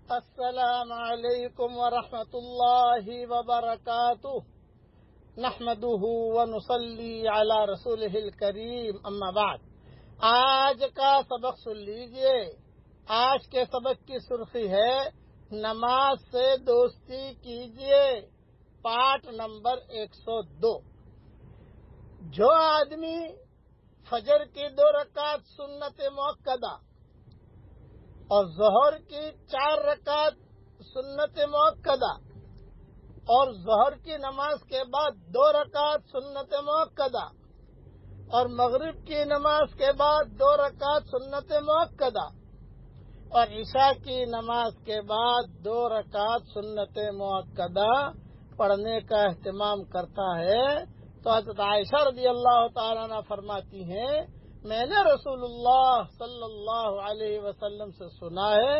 السلام علیکم ورحمۃ اللہ وبرکاتہ نحمده ونصلی علی رسولہ الکریم اما بعد۔ آج کا سبق سن لیجئے۔ آج کے سبق کی سرخی ہے نماز سے دوستی کیجئے، پارٹ نمبر 102۔ جو آدمی فجر کی 2 رکعت سنت مؤکدہ اور ظہر کی 4 رکعت سنت مؤکدہ اور ظہر کی نماز کے بعد 2 رکعت سنت مؤکدہ اور مغرب کی نماز کے بعد 2 رکعت سنت مؤکدہ اور عشاء کی نماز کے بعد 2 رکعت سنت مؤکدہ پڑھنے کا اہتمام کرتا ہے، تو حضرت عائشہ رضی اللہ تعالیٰ عنہ فرماتی ہیں، میں نے رسول اللہ صلی اللہ علیہ وسلم سے سنا ہے